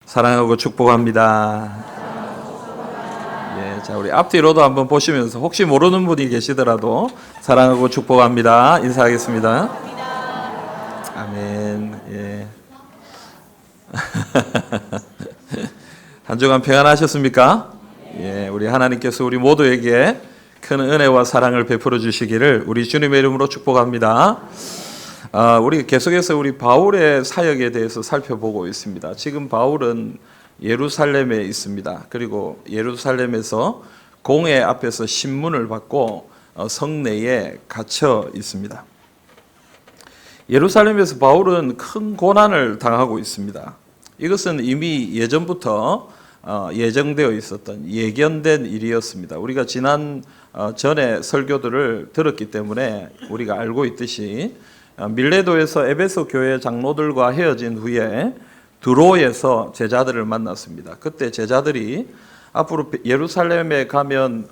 사랑하고 축복합니다. 예, 자, 우리 앞뒤로도 한번 보시면서 혹시 모르는 분이 계시더라도 사랑하고 축복합니다. 인사하겠습니다. 아멘. 예. 한 주간 평안하셨습니까? 예, 우리 하나님께서 우리 모두에게 큰 은혜와 사랑을 베풀어 주시기를 우리 주님의 이름으로 축복합니다. 우리 계속해서 우리 바울의 사역에 대해서 살펴보고 있습니다. 지금 바울은 예루살렘에 있습니다. 그리고 예루살렘에서 공회 앞에서 신문을 받고 성내에 갇혀 있습니다. 예루살렘에서 바울은 큰 고난을 당하고 있습니다. 이것은 이미 예전부터 예정되어 있었던 예견된 일이었습니다. 우리가 지난 전에 설교들을 들었기 때문에 우리가 알고 있듯이 밀레도에서 에베소 교회 장로들과 헤어진 후에 드로에서 제자들을 만났습니다. 그때 제자들이 앞으로 예루살렘에 가면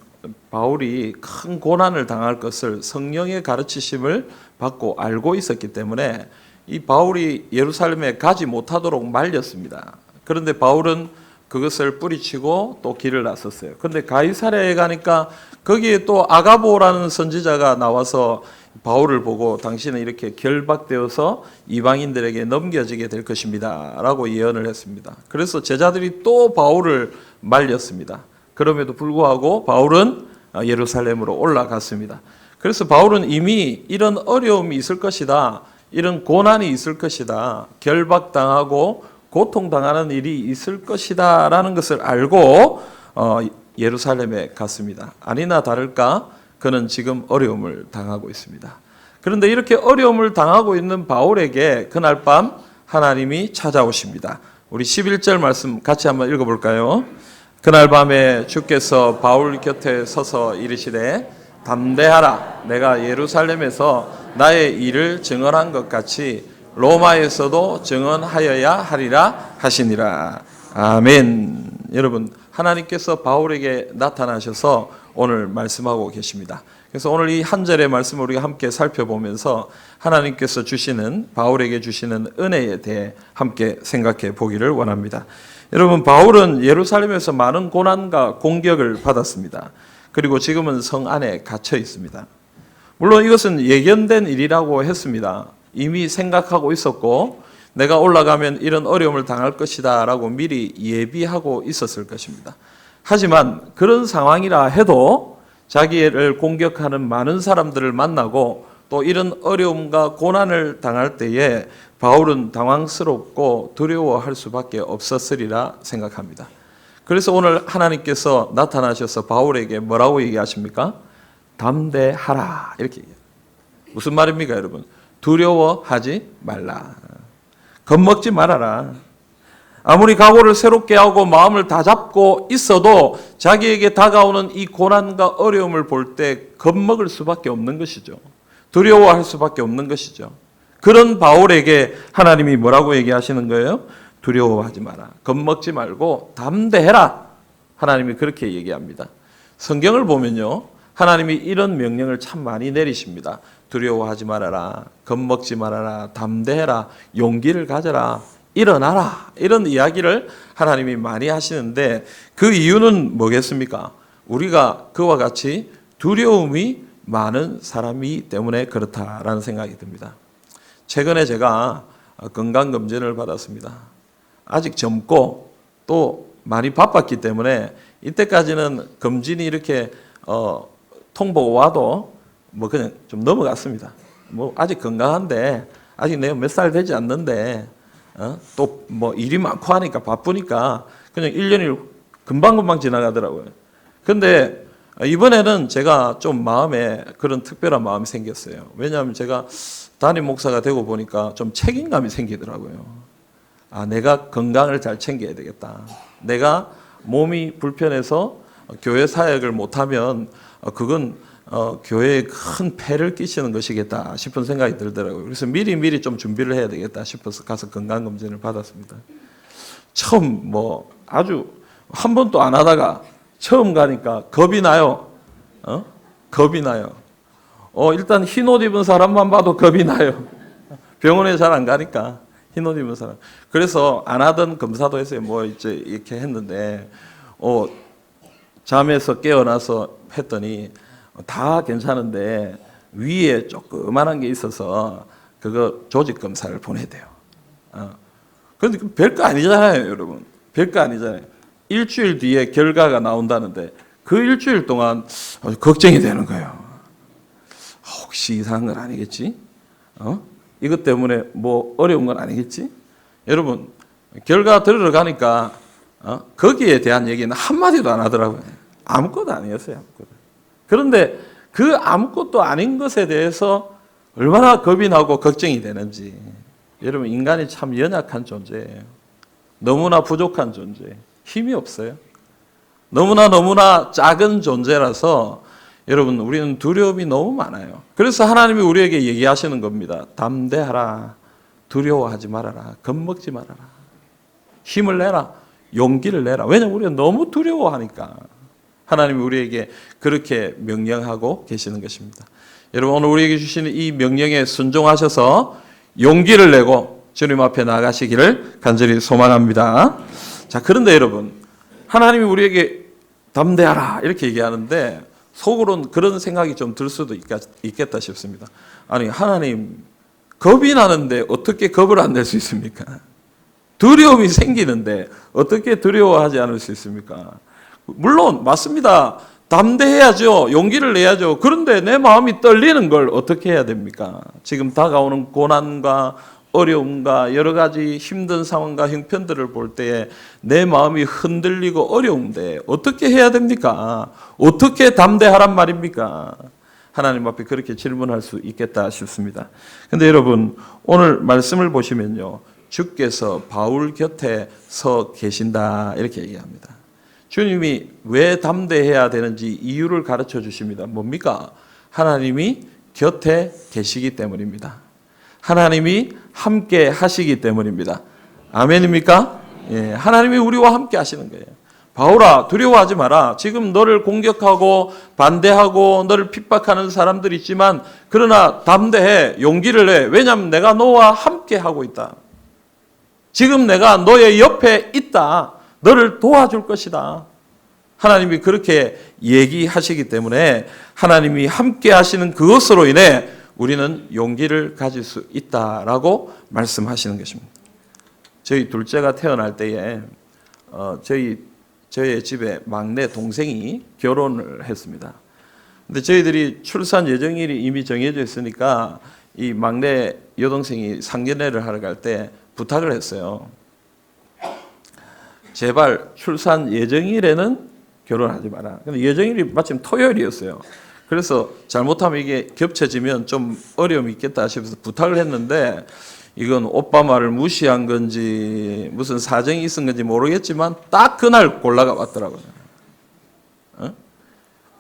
바울이 큰 고난을 당할 것을 성령의 가르치심을 받고 알고 있었기 때문에 이 바울이 예루살렘에 가지 못하도록 말렸습니다. 그런데 바울은 그것을 뿌리치고 또 길을 나섰어요. 그런데 가이사랴에 가니까 거기에 또 아가보라는 선지자가 나와서 바울을 보고 당신은 이렇게 결박되어서 이방인들에게 넘겨지게 될 것입니다 라고 예언을 했습니다. 그래서 제자들이 또 바울을 말렸습니다. 그럼에도 불구하고 바울은 예루살렘으로 올라갔습니다. 그래서 바울은 이미 이런 어려움이 있을 것이다, 이런 고난이 있을 것이다, 결박당하고 고통당하는 일이 있을 것이다 라는 것을 알고 예루살렘에 갔습니다. 아니나 다를까 그는 지금 어려움을 당하고 있습니다. 그런데 이렇게 어려움을 당하고 있는 바울에게 그날 밤 하나님이 찾아오십니다. 우리 11절 말씀 같이 한번 읽어볼까요? 그날 밤에 주께서 바울 곁에 서서 이르시되 담대하라, 내가 예루살렘에서 나의 일을 증언한 것 같이 로마에서도 증언하여야 하리라 하시니라. 아멘. 여러분, 하나님께서 바울에게 나타나셔서 오늘 말씀하고 계십니다. 그래서 오늘 이 한 절의 말씀을 우리가 함께 살펴보면서 하나님께서 주시는, 바울에게 주시는 은혜에 대해 함께 생각해 보기를 원합니다. 여러분, 바울은 예루살렘에서 많은 고난과 공격을 받았습니다. 그리고 지금은 성 안에 갇혀 있습니다. 물론 이것은 예견된 일이라고 했습니다. 이미 생각하고 있었고 내가 올라가면 이런 어려움을 당할 것이다 라고 미리 예비하고 있었을 것입니다. 하지만 그런 상황이라 해도 자기를 공격하는 많은 사람들을 만나고 또 이런 어려움과 고난을 당할 때에 바울은 당황스럽고 두려워할 수밖에 없었으리라 생각합니다. 그래서 오늘 하나님께서 나타나셔서 바울에게 뭐라고 얘기하십니까? 담대하라, 이렇게 얘기해요. 무슨 말입니까, 여러분? 두려워하지 말라. 겁먹지 말아라. 아무리 각오를 새롭게 하고 마음을 다 잡고 있어도 자기에게 다가오는 이 고난과 어려움을 볼 때 겁먹을 수밖에 없는 것이죠. 두려워할 수밖에 없는 것이죠. 그런 바울에게 하나님이 뭐라고 얘기하시는 거예요? 두려워하지 마라. 겁먹지 말고 담대해라. 하나님이 그렇게 얘기합니다. 성경을 보면요, 하나님이 이런 명령을 참 많이 내리십니다. 두려워하지 말아라, 겁먹지 말아라, 담대해라, 용기를 가져라, 일어나라, 이런 이야기를 하나님이 많이 하시는데 그 이유는 뭐겠습니까? 우리가 그와 같이 두려움이 많은 사람이기 때문에 그렇다라는 생각이 듭니다. 최근에 제가 건강검진을 받았습니다. 아직 젊고 또 많이 바빴기 때문에 이때까지는 검진이 이렇게 통보가 와도 뭐 그냥 좀 넘어갔습니다. 뭐 아직 건강한데, 아직 내가 몇 살 되지 않는데 또 뭐 일이 많고 하니까 바쁘니까 그냥 1년이 금방금방 지나가더라고요. 근데 이번에는 제가 좀 마음에 그런 특별한 마음이 생겼어요. 왜냐하면 제가 담임 목사가 되고 보니까 좀 책임감이 생기더라고요. 내가 건강을 잘 챙겨야 되겠다. 내가 몸이 불편해서 교회 사역을 못하면 그건 교회에 큰 폐를 끼치는 것이겠다 싶은 생각이 들더라고요. 그래서 미리 좀 준비를 해야 되겠다 싶어서 가서 건강검진을 받았습니다. 처음 아주 한 번도 안 하다가 처음 가니까 겁이 나요. 겁이 나요. 일단 흰 옷 입은 사람만 봐도 겁이 나요. 병원에 잘 안 가니까 흰 옷 입은 사람. 그래서 안 하던 검사도 했어요. 뭐 이제 이렇게 했는데, 잠에서 깨어나서 했더니 다 괜찮은데 위에 조그만한 게 있어서 그거 조직 검사를 보내야 돼요. 그런데 별거 아니잖아요, 여러분. 별거 아니잖아요. 일주일 뒤에 결과가 나온다는데 그 일주일 동안 걱정이 되는 거예요. 혹시 이상한 건 아니겠지? 이것 때문에 뭐 어려운 건 아니겠지? 여러분, 결과 들으러 가니까 거기에 대한 얘기는 한마디도 안 하더라고요. 아무것도 아니었어요. 아무것도. 그런데 그 아무것도 아닌 것에 대해서 얼마나 겁이 나고 걱정이 되는지. 여러분, 인간이 참 연약한 존재예요. 너무나 부족한 존재. 힘이 없어요. 너무나 작은 존재라서 여러분, 우리는 두려움이 너무 많아요. 그래서 하나님이 우리에게 얘기하시는 겁니다. 담대하라. 두려워하지 말아라. 겁먹지 말아라. 힘을 내라. 용기를 내라. 왜냐하면 우리가 너무 두려워하니까 하나님이 우리에게 그렇게 명령하고 계시는 것입니다. 여러분, 오늘 우리에게 주시는 이 명령에 순종하셔서 용기를 내고 주님 앞에 나가시기를 간절히 소망합니다. 자, 그런데 여러분, 하나님이 우리에게 담대하라 이렇게 얘기하는데 속으로는 그런 생각이 좀 들 수도 있겠다 싶습니다. 아니, 하나님, 겁이 나는데 어떻게 겁을 안 낼 수 있습니까? 두려움이 생기는데 어떻게 두려워하지 않을 수 있습니까? 물론 맞습니다. 담대해야죠. 용기를 내야죠. 그런데 내 마음이 떨리는 걸 어떻게 해야 됩니까? 지금 다가오는 고난과 어려움과 여러 가지 힘든 상황과 형편들을 볼 때에 내 마음이 흔들리고 어려운데 어떻게 해야 됩니까? 어떻게 담대하란 말입니까? 하나님 앞에 그렇게 질문할 수 있겠다 싶습니다. 근데 여러분, 오늘 말씀을 보시면요, 주께서 바울 곁에 서 계신다 이렇게 얘기합니다. 주님이 왜 담대해야 되는지 이유를 가르쳐 주십니다. 뭡니까? 하나님이 곁에 계시기 때문입니다. 하나님이 함께 하시기 때문입니다. 아멘입니까? 예, 하나님이 우리와 함께 하시는 거예요. 바울아, 두려워하지 마라. 지금 너를 공격하고 반대하고 너를 핍박하는 사람들이 있지만 그러나 담대해. 용기를 내. 왜냐하면 내가 너와 함께 하고 있다. 지금 내가 너의 옆에 있다. 너를 도와줄 것이다. 하나님이 그렇게 얘기하시기 때문에 하나님이 함께 하시는 그것으로 인해 우리는 용기를 가질 수 있다라고 말씀하시는 것입니다. 저희 둘째가 태어날 때에 저희 집에 막내 동생이 결혼을 했습니다. 근데 저희들이 출산 예정일이 이미 정해져 있으니까 이 막내 여동생이 상견례를 하러 갈 때 부탁을 했어요. 제발 출산 예정일에는 결혼하지 마라. 근데 예정일이 마침 토요일이었어요. 그래서 잘못하면 이게 겹쳐지면 좀 어려움이 있겠다 싶어서 부탁을 했는데 이건 오빠 말을 무시한 건지 무슨 사정이 있은 건지 모르겠지만 딱 그날 골라가 왔더라고요.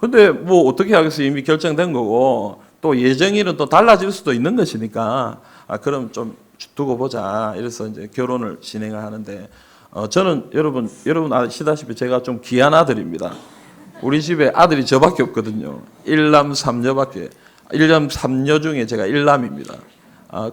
근데 뭐 어떻게 하겠어요? 이미 결정된 거고 또 예정일은 또 달라질 수도 있는 것이니까 그럼 좀 두고 보자. 이래서 이제 결혼을 진행을 하는데 저는 여러분 아시다시피 제가 좀 귀한 아들입니다. 우리 집에 아들이 저밖에 없거든요. 1남 3녀밖에. 1남 3녀 중에 제가 1남입니다.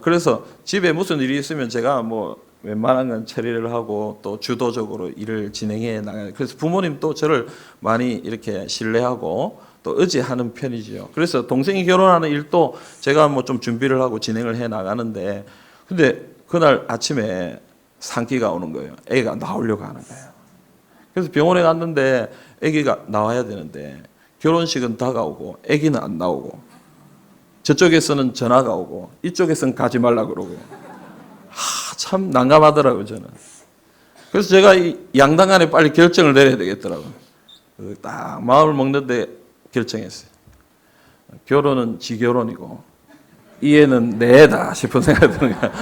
그래서 집에 무슨 일이 있으면 제가 뭐 웬만한 건 처리를 하고 또 주도적으로 일을 진행해 나가요. 그래서 부모님도 저를 많이 이렇게 신뢰하고 또 의지하는 편이지요. 그래서 동생이 결혼하는 일도 제가 뭐 좀 준비를 하고 진행을 해 나가는데 근데 그날 아침에 산기가 오는 거예요. 애가 나오려고 하는 거예요. 그래서 병원에 갔는데 아기가 나와야 되는데 결혼식은 다가오고 아기는 안 나오고 저쪽에서는 전화가 오고 이쪽에서는 가지 말라 그러고 참 난감하더라고요 저는. 그래서 제가 이 양당간에 빨리 결정을 내려야 되겠더라고요. 딱 마음을 먹는데 결정했어요. 결혼은 지 결혼이고 이 애는 내 애다 싶은 생각이 드는 거야.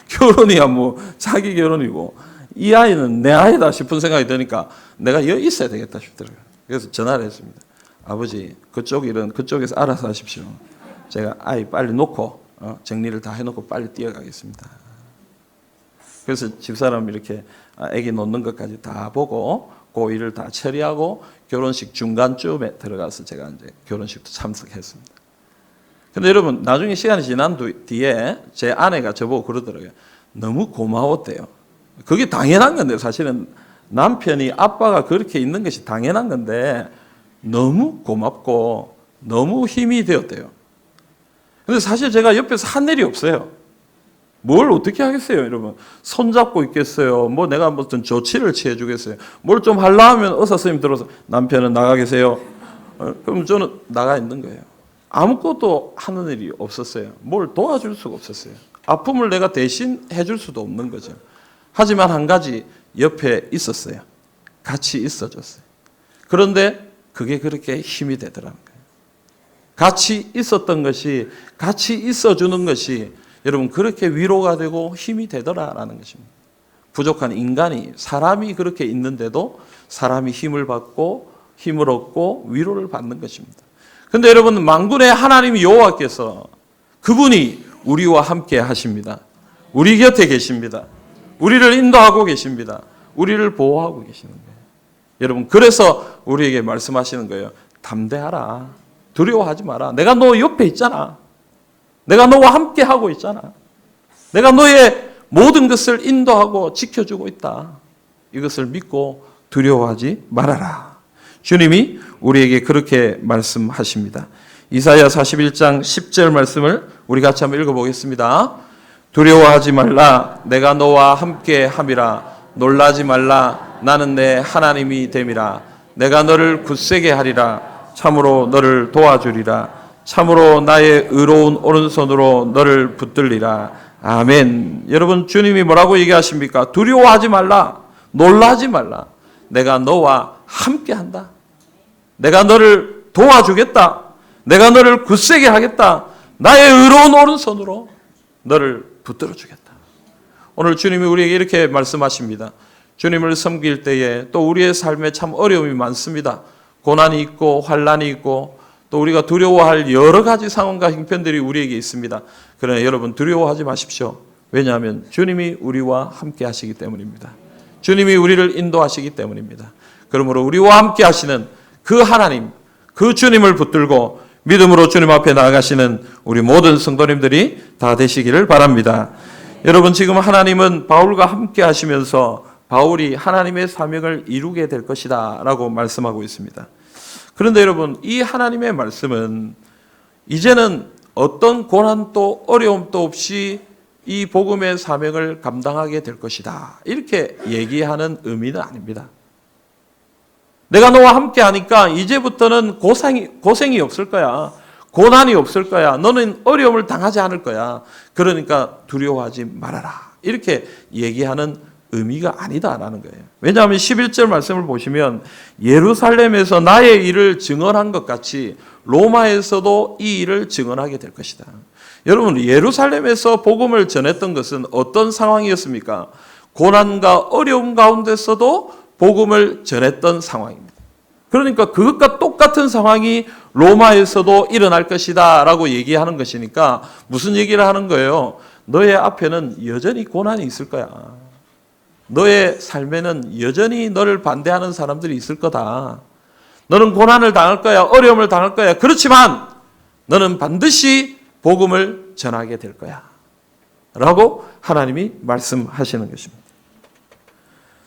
결혼이야 뭐 자기 결혼이고 이 아이는 내 아이다 싶은 생각이 드니까 내가 여기 있어야 되겠다 싶더라고요. 그래서 전화를 했습니다. 아버지 그쪽 일은 그쪽에서 알아서 하십시오. 제가 아이 빨리 놓고 정리를 다 해놓고 빨리 뛰어가겠습니다. 그래서 집사람 이렇게 아기 놓는 것까지 다 보고 그 일을 다 처리하고 결혼식 중간쯤에 들어가서 제가 이제 결혼식도 참석했습니다. 근데 여러분 나중에 시간이 지난 뒤에 제 아내가 저보고 그러더라고요. 너무 고마웠대요. 그게 당연한 건데 사실은 남편이 아빠가 그렇게 있는 것이 당연한 건데 너무 고맙고 너무 힘이 되었대요. 근데 사실 제가 옆에서 한 일이 없어요. 뭘 어떻게 하겠어요, 여러분? 손잡고 있겠어요? 뭐 내가 무슨 조치를 취해 주겠어요? 뭘 좀 하려 하면 의사 선생님 들어서 남편은 나가 계세요. 그럼 저는 나가 있는 거예요. 아무것도 하는 일이 없었어요. 뭘 도와줄 수가 없었어요. 아픔을 내가 대신 해줄 수도 없는 거죠. 하지만 한 가지 옆에 있었어요. 같이 있어줬어요. 그런데 그게 그렇게 힘이 되더라는 거예요. 같이 있었던 것이, 같이 있어주는 것이 여러분 그렇게 위로가 되고 힘이 되더라라는 것입니다. 부족한 인간이, 사람이 그렇게 있는데도 사람이 힘을 받고 힘을 얻고 위로를 받는 것입니다. 그런데 여러분 만군의 하나님 여호와께서 그분이 우리와 함께 하십니다. 우리 곁에 계십니다. 우리를 인도하고 계십니다. 우리를 보호하고 계시는 거예요. 여러분 그래서 우리에게 말씀하시는 거예요. 담대하라. 두려워하지 마라. 내가 너 옆에 있잖아. 내가 너와 함께 하고 있잖아. 내가 너의 모든 것을 인도하고 지켜주고 있다. 이것을 믿고 두려워하지 말아라. 주님이 우리에게 그렇게 말씀하십니다. 이사야 41장 10절 말씀을 우리 같이 한번 읽어보겠습니다. 두려워하지 말라. 내가 너와 함께 함이라. 놀라지 말라. 나는 내 하나님이 됨이라. 내가 너를 굳세게 하리라. 참으로 너를 도와주리라. 참으로 나의 의로운 오른손으로 너를 붙들리라. 아멘. 여러분 주님이 뭐라고 얘기하십니까? 두려워하지 말라. 놀라지 말라. 내가 너와 함께 한다. 내가 너를 도와주겠다. 내가 너를 굳세게 하겠다. 나의 의로운 오른손으로 너를 붙들어 주겠다. 오늘 주님이 우리에게 이렇게 말씀하십니다. 주님을 섬길 때에 또 우리의 삶에 참 어려움이 많습니다. 고난이 있고 환난이 있고 또 우리가 두려워할 여러 가지 상황과 형편들이 우리에게 있습니다. 그러나 여러분 두려워하지 마십시오. 왜냐하면 주님이 우리와 함께 하시기 때문입니다. 주님이 우리를 인도하시기 때문입니다. 그러므로 우리와 함께 하시는 그 하나님, 그 주님을 붙들고 믿음으로 주님 앞에 나아가시는 우리 모든 성도님들이 다 되시기를 바랍니다. 여러분 지금 하나님은 바울과 함께 하시면서 바울이 하나님의 사명을 이루게 될 것이다 라고 말씀하고 있습니다. 그런데 여러분 이 하나님의 말씀은 이제는 어떤 고난도 어려움도 없이 이 복음의 사명을 감당하게 될 것이다 이렇게 얘기하는 의미는 아닙니다. 내가 너와 함께 하니까 이제부터는 고생이 없을 거야. 고난이 없을 거야. 너는 어려움을 당하지 않을 거야. 그러니까 두려워하지 말아라. 이렇게 얘기하는 의미가 아니다라는 거예요. 왜냐하면 11절 말씀을 보시면 예루살렘에서 나의 일을 증언한 것 같이 로마에서도 이 일을 증언하게 될 것이다. 여러분 예루살렘에서 복음을 전했던 것은 어떤 상황이었습니까? 고난과 어려움 가운데서도 복음을 전했던 상황입니다. 그러니까 그것과 똑같은 상황이 로마에서도 일어날 것이다 라고 얘기하는 것이니까 무슨 얘기를 하는 거예요? 너의 앞에는 여전히 고난이 있을 거야. 너의 삶에는 여전히 너를 반대하는 사람들이 있을 거다. 너는 고난을 당할 거야. 어려움을 당할 거야. 그렇지만 너는 반드시 복음을 전하게 될 거야. 라고 하나님이 말씀하시는 것입니다.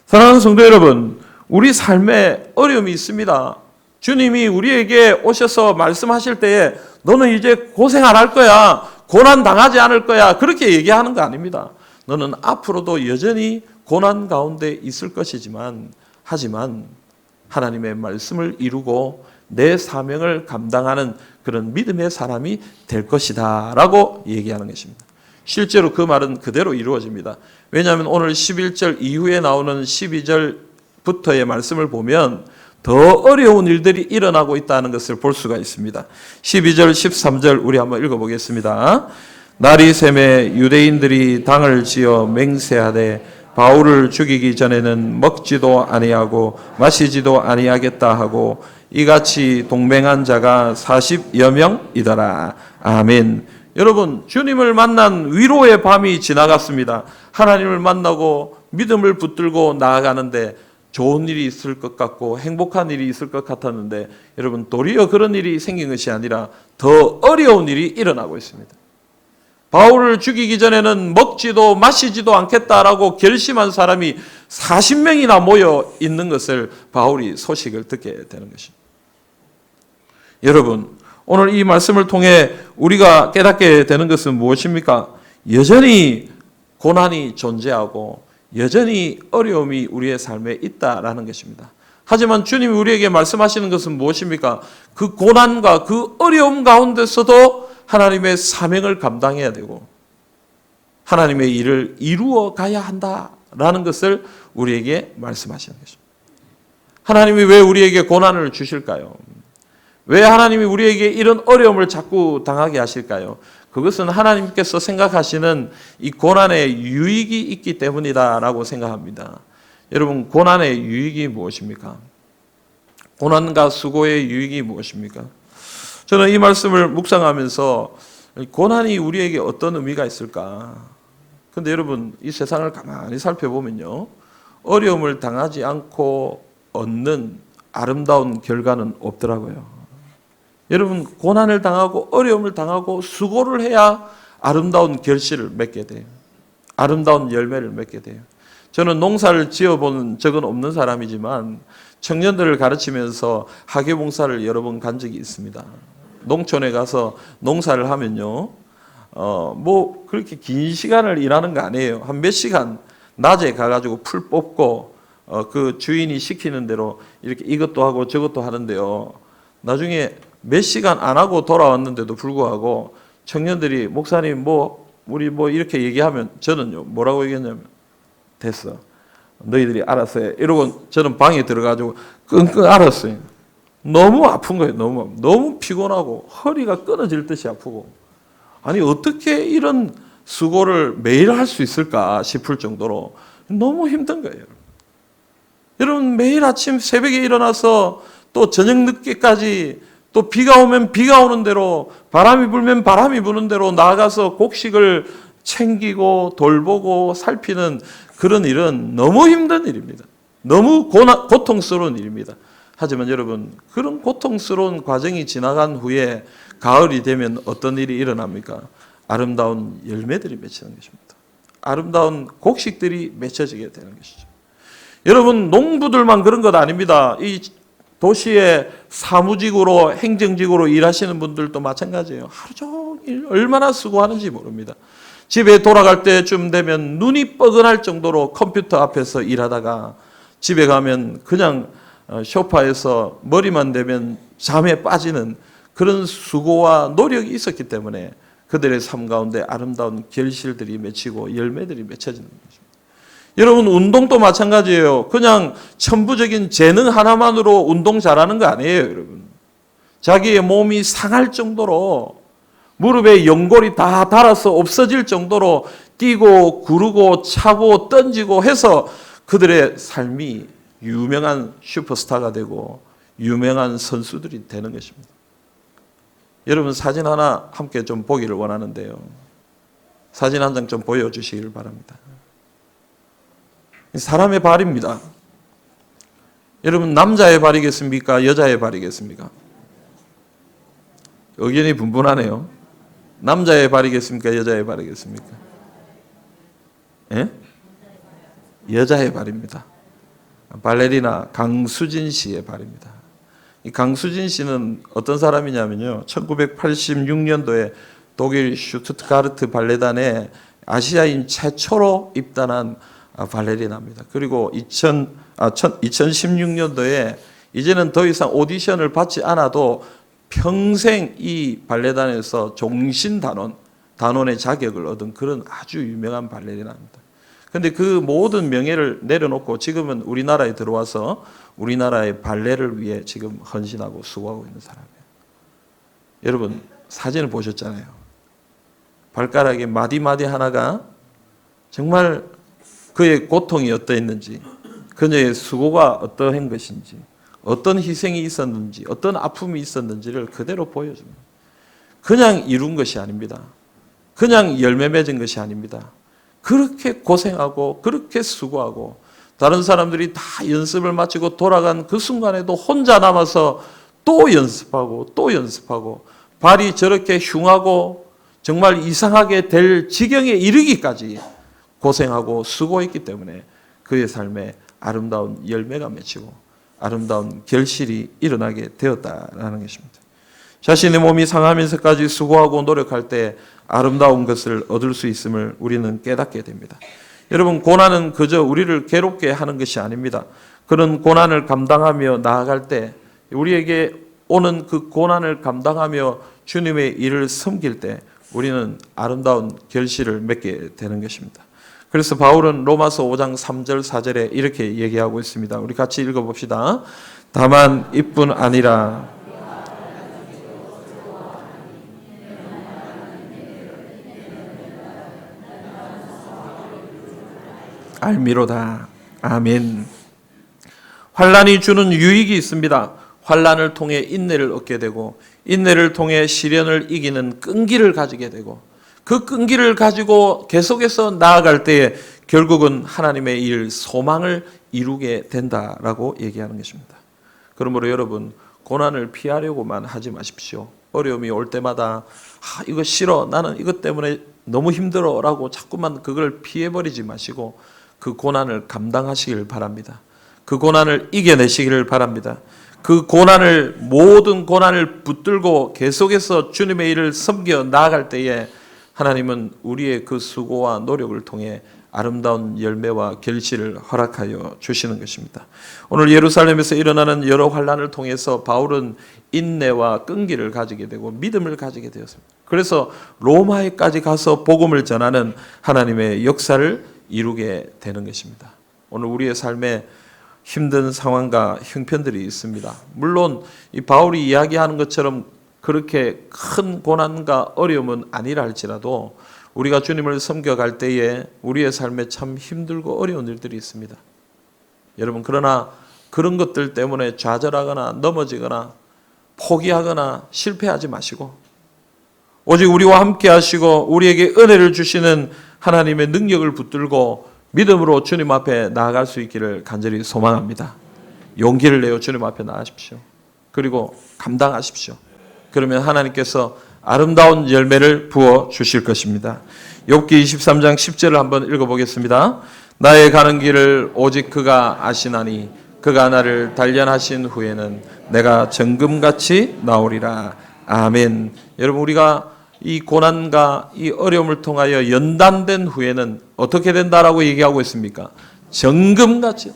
사랑하는 성도 여러분, 우리 삶에 어려움이 있습니다. 주님이 우리에게 오셔서 말씀하실 때에 너는 이제 고생 안 할 거야. 고난 당하지 않을 거야. 그렇게 얘기하는 거 아닙니다. 너는 앞으로도 여전히 고난 가운데 있을 것이지만 하지만 하나님의 말씀을 이루고 내 사명을 감당하는 그런 믿음의 사람이 될 것이다 라고 얘기하는 것입니다. 실제로 그 말은 그대로 이루어집니다. 왜냐하면 오늘 11절 이후에 나오는 12절부터의 말씀을 보면 더 어려운 일들이 일어나고 있다는 것을 볼 수가 있습니다. 12절, 13절 우리 한번 읽어보겠습니다. 날이 새매 유대인들이 당을 지어 맹세하되 바울을 죽이기 전에는 먹지도 아니하고 마시지도 아니하겠다 하고 이같이 동맹한 자가 40여 명이더라. 아멘. 여러분 주님을 만난 위로의 밤이 지나갔습니다. 하나님을 만나고 믿음을 붙들고 나아가는데 좋은 일이 있을 것 같고 행복한 일이 있을 것 같았는데 여러분 도리어 그런 일이 생긴 것이 아니라 더 어려운 일이 일어나고 있습니다. 바울을 죽이기 전에는 먹지도 마시지도 않겠다라고 결심한 사람이 40명이나 모여 있는 것을 바울이 소식을 듣게 되는 것입니다. 여러분, 오늘 이 말씀을 통해 우리가 깨닫게 되는 것은 무엇입니까? 여전히 고난이 존재하고 여전히 어려움이 우리의 삶에 있다라는 것입니다. 하지만 주님이 우리에게 말씀하시는 것은 무엇입니까? 그 고난과 그 어려움 가운데서도 하나님의 사명을 감당해야 되고 하나님의 일을 이루어 가야 한다라는 것을 우리에게 말씀하시는 것입니다. 하나님이 왜 우리에게 고난을 주실까요? 왜 하나님이 우리에게 이런 어려움을 자꾸 당하게 하실까요? 그것은 하나님께서 생각하시는 이 고난의 유익이 있기 때문이다라고 생각합니다. 여러분, 고난의 유익이 무엇입니까? 고난과 수고의 유익이 무엇입니까? 저는 이 말씀을 묵상하면서 고난이 우리에게 어떤 의미가 있을까? 근데 여러분, 이 세상을 가만히 살펴보면요, 어려움을 당하지 않고 얻는 아름다운 결과는 없더라고요. 여러분, 고난을 당하고 어려움을 당하고 수고를 해야 아름다운 결실을 맺게 돼요. 아름다운 열매를 맺게 돼요. 저는 농사를 지어본 적은 없는 사람이지만 청년들을 가르치면서 학예봉사를 여러 번 간 적이 있습니다. 농촌에 가서 농사를 하면요, 뭐 그렇게 긴 시간을 일하는 거 아니에요. 한 몇 시간 낮에 가가지고 풀 뽑고 그 주인이 시키는 대로 이렇게 이것도 하고 저것도 하는데요. 나중에 몇 시간 안 하고 돌아왔는데도 불구하고 청년들이 목사님 우리 이렇게 얘기하면 저는요 뭐라고 얘기했냐면 됐어. 너희들이 알아서 해. 이러고 저는 방에 들어가지고 끙끙 앓았어요. 너무 아픈 거예요. 너무 피곤하고 허리가 끊어질 듯이 아프고 아니 어떻게 이런 수고를 매일 할 수 있을까 싶을 정도로 너무 힘든 거예요. 여러분 매일 아침 새벽에 일어나서 또 저녁 늦게까지 또 비가 오면 비가 오는 대로 바람이 불면 바람이 부는 대로 나가서 곡식을 챙기고 돌보고 살피는 그런 일은 너무 힘든 일입니다. 너무 고통스러운 일입니다. 하지만 여러분 그런 고통스러운 과정이 지나간 후에 가을이 되면 어떤 일이 일어납니까? 아름다운 열매들이 맺히는 것입니다. 아름다운 곡식들이 맺혀지게 되는 것이죠. 여러분 농부들만 그런 것 아닙니다. 이 도시의 사무직으로 행정직으로 일하시는 분들도 마찬가지예요. 하루 종일 얼마나 수고하는지 모릅니다. 집에 돌아갈 때쯤 되면 눈이 뻐근할 정도로 컴퓨터 앞에서 일하다가 집에 가면 그냥 소파에서 머리만 대면 잠에 빠지는 그런 수고와 노력이 있었기 때문에 그들의 삶 가운데 아름다운 결실들이 맺히고 열매들이 맺혀지는 거죠. 여러분 운동도 마찬가지예요. 그냥 천부적인 재능 하나만으로 운동 잘하는 거 아니에요, 여러분. 자기의 몸이 상할 정도로 무릎에 연골이 다 닳아서 없어질 정도로 뛰고 구르고 차고 던지고 해서 그들의 삶이 유명한 슈퍼스타가 되고 유명한 선수들이 되는 것입니다. 여러분 사진 하나 함께 좀 보기를 원하는데요. 사진 한 장 좀 보여주시기를 바랍니다. 사람의 발입니다. 여러분 남자의 발이겠습니까? 여자의 발이겠습니까? 의견이 분분하네요. 남자의 발이겠습니까? 여자의 발이겠습니까? 예? 여자의 발입니다. 발레리나 강수진 씨의 발입니다. 이 강수진 씨는 어떤 사람이냐면요. 1986년도에 독일 슈투트가르트 발레단에 아시아인 최초로 입단한 발레리나입니다. 그리고 2016년도에 이제는 더 이상 오디션을 받지 않아도 평생 이 발레단에서 종신단원의 자격을 얻은 그런 아주 유명한 발레리나입니다. 그런데 그 모든 명예를 내려놓고 지금은 우리나라에 들어와서 우리나라의 발레를 위해 지금 헌신하고 수고하고 있는 사람이에요. 여러분 사진을 보셨잖아요. 발가락의 마디마디 하나가 정말 그의 고통이 어떠했는지, 그녀의 수고가 어떠한 것인지, 어떤 희생이 있었는지, 어떤 아픔이 있었는지를 그대로 보여줍니다. 그냥 이룬 것이 아닙니다. 그냥 열매 맺은 것이 아닙니다. 그렇게 고생하고 그렇게 수고하고 다른 사람들이 다 연습을 마치고 돌아간 그 순간에도 혼자 남아서 또 연습하고 또 연습하고 발이 저렇게 흉하고 정말 이상하게 될 지경에 이르기까지 고생하고 수고했기 때문에 그의 삶에 아름다운 열매가 맺히고 아름다운 결실이 일어나게 되었다라는 것입니다. 자신의 몸이 상하면서까지 수고하고 노력할 때 아름다운 것을 얻을 수 있음을 우리는 깨닫게 됩니다. 여러분, 고난은 그저 우리를 괴롭게 하는 것이 아닙니다. 그런 고난을 감당하며 나아갈 때 우리에게 오는 그 고난을 감당하며 주님의 일을 섬길 때 우리는 아름다운 결실을 맺게 되는 것입니다. 그래서 바울은 로마서 5장 3절 4절에 이렇게 얘기하고 있습니다. 우리 같이 읽어봅시다. 다만 이뿐 아니라 알미로다. 아멘. 환난이 주는 유익이 있습니다. 환난을 통해 인내를 얻게 되고 인내를 통해 시련을 이기는 끈기를 가지게 되고 그 끈기를 가지고 계속해서 나아갈 때에 결국은 하나님의 일, 소망을 이루게 된다라고 얘기하는 것입니다. 그러므로 여러분, 고난을 피하려고만 하지 마십시오. 어려움이 올 때마다 이거 싫어, 나는 이것 때문에 너무 힘들어 라고 자꾸만 그걸 피해버리지 마시고 그 고난을 감당하시길 바랍니다. 그 고난을 이겨내시기를 바랍니다. 그 고난을, 모든 고난을 붙들고 계속해서 주님의 일을 섬겨 나아갈 때에 하나님은 우리의 그 수고와 노력을 통해 아름다운 열매와 결실을 허락하여 주시는 것입니다. 오늘 예루살렘에서 일어나는 여러 환난을 통해서 바울은 인내와 끈기를 가지게 되고 믿음을 가지게 되었습니다. 그래서 로마에까지 가서 복음을 전하는 하나님의 역사를 이루게 되는 것입니다. 오늘 우리의 삶에 힘든 상황과 형편들이 있습니다. 물론 이 바울이 이야기하는 것처럼 그렇게 큰 고난과 어려움은 아니라 할지라도 우리가 주님을 섬겨갈 때에 우리의 삶에 참 힘들고 어려운 일들이 있습니다. 여러분, 그러나 그런 것들 때문에 좌절하거나 넘어지거나 포기하거나 실패하지 마시고 오직 우리와 함께 하시고 우리에게 은혜를 주시는 하나님의 능력을 붙들고 믿음으로 주님 앞에 나아갈 수 있기를 간절히 소망합니다. 용기를 내어 주님 앞에 나아가십시오. 그리고 감당하십시오. 그러면 하나님께서 아름다운 열매를 부어 주실 것입니다. 욥기 23장 10절을 한번 읽어보겠습니다. 나의 가는 길을 오직 그가 아시나니 그가 나를 단련하신 후에는 내가 정금같이 나오리라. 아멘. 여러분, 우리가 이 고난과 이 어려움을 통하여 연단된 후에는 어떻게 된다라고 얘기하고 있습니까? 정금같이,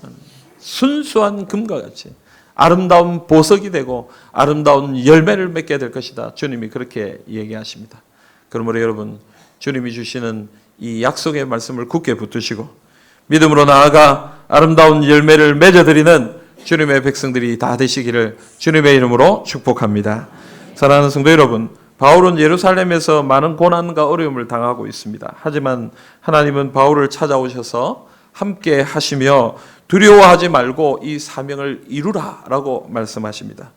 순수한 금과 같이 아름다운 보석이 되고 아름다운 열매를 맺게 될 것이다. 주님이 그렇게 얘기하십니다. 그러므로 여러분, 주님이 주시는 이 약속의 말씀을 굳게 붙드시고 믿음으로 나아가 아름다운 열매를 맺어드리는 주님의 백성들이 다 되시기를 주님의 이름으로 축복합니다. 사랑하는 성도 여러분, 바울은 예루살렘에서 많은 고난과 어려움을 당하고 있습니다. 하지만 하나님은 바울을 찾아오셔서 함께 하시며 두려워하지 말고 이 사명을 이루라라고 말씀하십니다.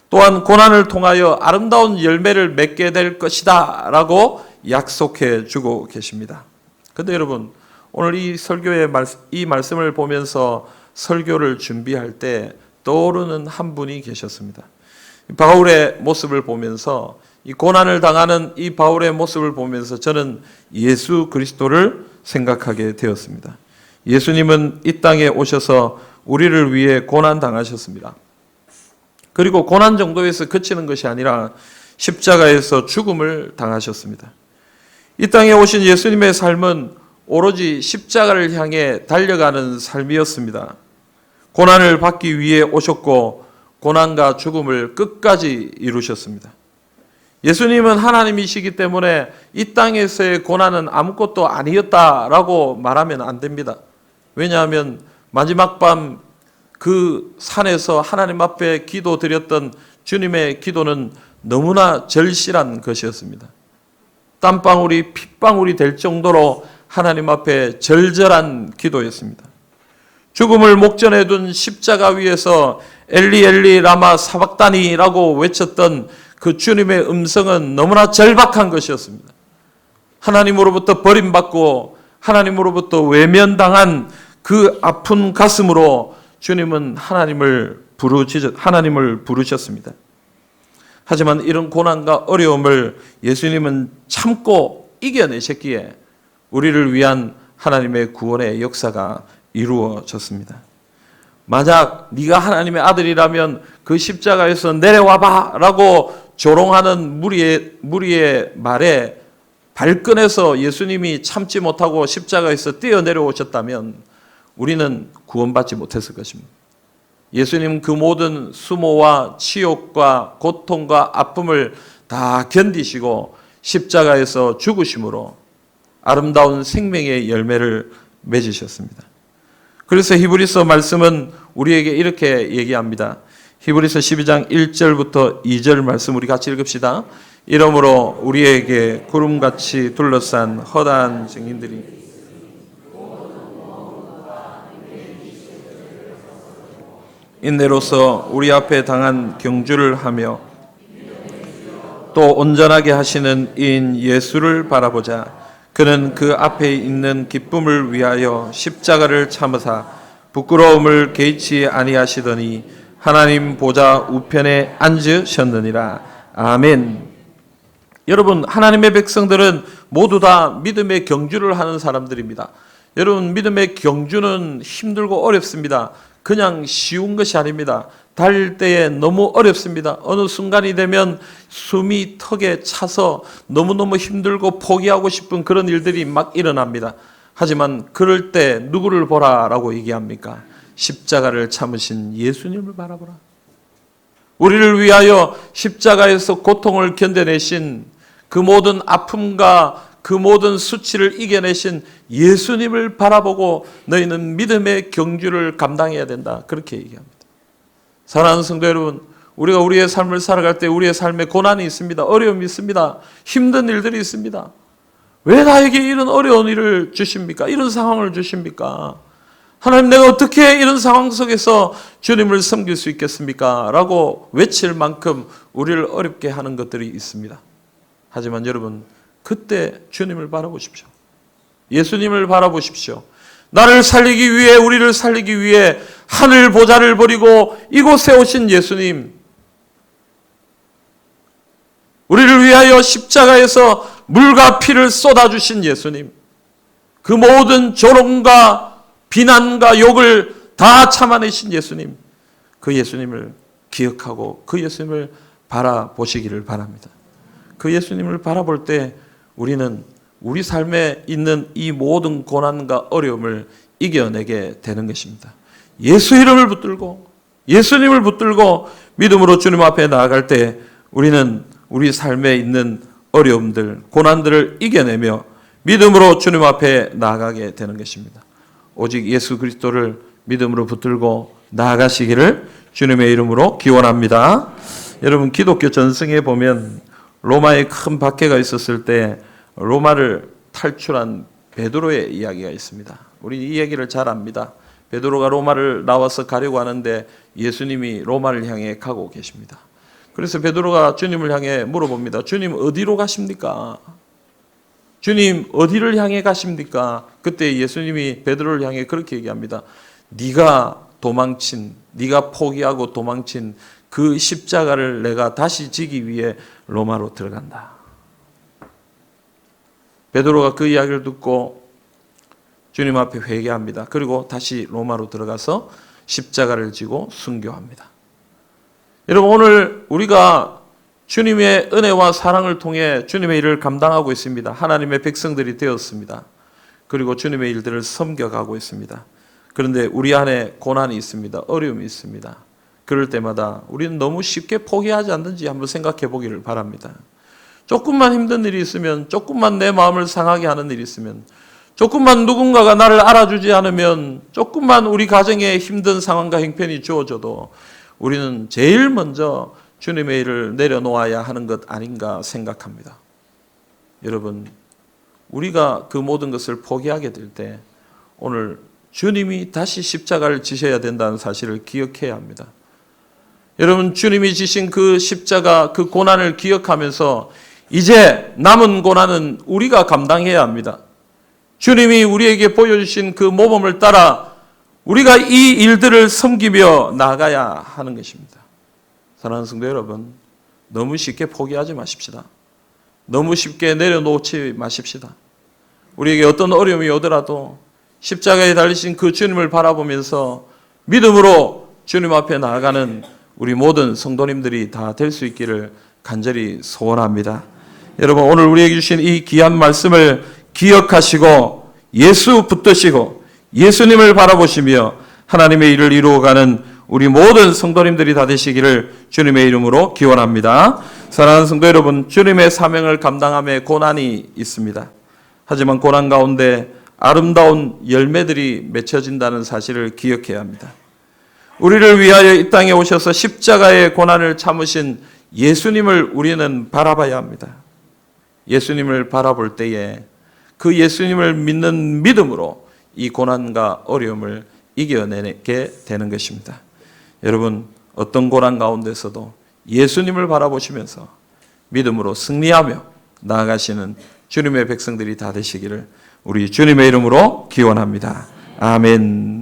또한 고난을 통하여 아름다운 열매를 맺게 될 것이다 라고 약속해 주고 계십니다. 그런데 여러분, 오늘 이 설교의 이 말씀을 보면서 설교를 준비할 때 떠오르는 한 분이 계셨습니다. 바울의 모습을 보면서, 이 고난을 당하는 이 바울의 모습을 보면서 저는 예수 그리스도를 생각하게 되었습니다. 예수님은 이 땅에 오셔서 우리를 위해 고난 당하셨습니다. 그리고 고난 정도에서 그치는 것이 아니라 십자가에서 죽음을 당하셨습니다. 이 땅에 오신 예수님의 삶은 오로지 십자가를 향해 달려가는 삶이었습니다. 고난을 받기 위해 오셨고 고난과 죽음을 끝까지 이루셨습니다. 예수님은 하나님이시기 때문에 이 땅에서의 고난은 아무것도 아니었다라고 말하면 안 됩니다. 왜냐하면 마지막 밤 그 산에서 하나님 앞에 기도드렸던 주님의 기도는 너무나 절실한 것이었습니다. 땀방울이 핏방울이 될 정도로 하나님 앞에 절절한 기도였습니다. 죽음을 목전에 둔 십자가 위에서 엘리 엘리 라마 사박다니라고 외쳤던 그 주님의 음성은 너무나 절박한 것이었습니다. 하나님으로부터 버림받고 하나님으로부터 외면당한 그 아픈 가슴으로 주님은 하나님을 부르셨습니다. 하지만 이런 고난과 어려움을 예수님은 참고 이겨내셨기에 우리를 위한 하나님의 구원의 역사가 이루어졌습니다. 만약 네가 하나님의 아들이라면 그 십자가에서 내려와봐 라고 조롱하는 무리의 말에 발끈해서 예수님이 참지 못하고 십자가에서 뛰어내려오셨다면 우리는 구원받지 못했을 것입니다. 예수님 그 모든 수모와 치욕과 고통과 아픔을 다 견디시고 십자가에서 죽으심으로 아름다운 생명의 열매를 맺으셨습니다. 그래서 히브리서 말씀은 우리에게 이렇게 얘기합니다. 히브리서 12장 1절부터 2절 말씀 우리 같이 읽읍시다. 이러므로 우리에게 구름같이 둘러싼 허다한 증인들이 인내로서 우리 앞에 당한 경주를 하며 또 온전하게 하시는 이인 예수를 바라보자. 그는 그 앞에 있는 기쁨을 위하여 십자가를 참으사 부끄러움을 개의치 아니하시더니 하나님 보좌 우편에 앉으셨느니라. 아멘. 여러분, 하나님의 백성들은 모두 다 믿음의 경주를 하는 사람들입니다. 여러분, 믿음의 경주는 힘들고 어렵습니다. 그냥 쉬운 것이 아닙니다. 달릴 때에 너무 어렵습니다. 어느 순간이 되면 숨이 턱에 차서 너무너무 힘들고 포기하고 싶은 그런 일들이 막 일어납니다. 하지만 그럴 때 누구를 보라라고 얘기합니까? 십자가를 참으신 예수님을 바라보라. 우리를 위하여 십자가에서 고통을 견뎌내신 그 모든 아픔과 그 모든 수치를 이겨내신 예수님을 바라보고 너희는 믿음의 경주를 감당해야 된다. 그렇게 얘기합니다. 사랑하는 성도 여러분, 우리가 우리의 삶을 살아갈 때 우리의 삶에 고난이 있습니다. 어려움이 있습니다. 힘든 일들이 있습니다. 왜 나에게 이런 어려운 일을 주십니까? 이런 상황을 주십니까? 하나님, 내가 어떻게 이런 상황 속에서 주님을 섬길 수 있겠습니까? 라고 외칠 만큼 우리를 어렵게 하는 것들이 있습니다. 하지만 여러분, 그때 주님을 바라보십시오. 예수님을 바라보십시오. 나를 살리기 위해, 우리를 살리기 위해 하늘 보좌를 버리고 이곳에 오신 예수님, 우리를 위하여 십자가에서 물과 피를 쏟아주신 예수님, 그 모든 조롱과 비난과 욕을 다 참아내신 예수님, 그 예수님을 기억하고 그 예수님을 바라보시기를 바랍니다. 그 예수님을 바라볼 때 우리는 우리 삶에 있는 이 모든 고난과 어려움을 이겨내게 되는 것입니다. 예수 이름을 붙들고 예수님을 붙들고 믿음으로 주님 앞에 나아갈 때 우리는 우리 삶에 있는 어려움들, 고난들을 이겨내며 믿음으로 주님 앞에 나아가게 되는 것입니다. 오직 예수 그리스도를 믿음으로 붙들고 나아가시기를 주님의 이름으로 기원합니다. 여러분, 기독교 전승에 보면 로마에 큰 박해가 있었을 때 로마를 탈출한 베드로의 이야기가 있습니다. 우리 이 얘기를 잘 압니다. 베드로가 로마를 나와서 가려고 하는데 예수님이 로마를 향해 가고 계십니다. 그래서 베드로가 주님을 향해 물어봅니다. 주님, 어디로 가십니까? 주님, 어디를 향해 가십니까? 그때 예수님이 베드로를 향해 그렇게 얘기합니다. 네가 포기하고 도망친 그 십자가를 내가 다시 지기 위해 로마로 들어간다. 베드로가 그 이야기를 듣고 주님 앞에 회개합니다. 그리고 다시 로마로 들어가서 십자가를 지고 순교합니다. 여러분, 오늘 우리가 주님의 은혜와 사랑을 통해 주님의 일을 감당하고 있습니다. 하나님의 백성들이 되었습니다. 그리고 주님의 일들을 섬겨가고 있습니다. 그런데 우리 안에 고난이 있습니다. 어려움이 있습니다. 그럴 때마다 우리는 너무 쉽게 포기하지 않는지 한번 생각해 보기를 바랍니다. 조금만 힘든 일이 있으면, 조금만 내 마음을 상하게 하는 일이 있으면, 조금만 누군가가 나를 알아주지 않으면, 조금만 우리 가정에 힘든 상황과 형편이 주어져도 우리는 제일 먼저 주님의 일을 내려놓아야 하는 것 아닌가 생각합니다. 여러분, 우리가 그 모든 것을 포기하게 될 때 오늘 주님이 다시 십자가를 지셔야 된다는 사실을 기억해야 합니다. 여러분, 주님이 지신 그 십자가, 그 고난을 기억하면서 이제 남은 고난은 우리가 감당해야 합니다. 주님이 우리에게 보여주신 그 모범을 따라 우리가 이 일들을 섬기며 나아가야 하는 것입니다. 사랑하는 성도 여러분, 너무 쉽게 포기하지 마십시다. 너무 쉽게 내려놓지 마십시다. 우리에게 어떤 어려움이 오더라도 십자가에 달리신 그 주님을 바라보면서 믿음으로 주님 앞에 나아가는 우리 모든 성도님들이 다 될 수 있기를 간절히 소원합니다. 여러분, 오늘 우리에게 주신 이 귀한 말씀을 기억하시고 예수 붙드시고 예수님을 바라보시며 하나님의 일을 이루어가는 우리 모든 성도님들이 다 되시기를 주님의 이름으로 기원합니다. 사랑하는 성도 여러분, 주님의 사명을 감당함에 고난이 있습니다. 하지만 고난 가운데 아름다운 열매들이 맺혀진다는 사실을 기억해야 합니다. 우리를 위하여 이 땅에 오셔서 십자가의 고난을 참으신 예수님을 우리는 바라봐야 합니다. 예수님을 바라볼 때에 그 예수님을 믿는 믿음으로 이 고난과 어려움을 이겨내게 되는 것입니다. 여러분, 어떤 고난 가운데서도 예수님을 바라보시면서 믿음으로 승리하며 나아가시는 주님의 백성들이 다 되시기를 우리 주님의 이름으로 기원합니다. 아멘.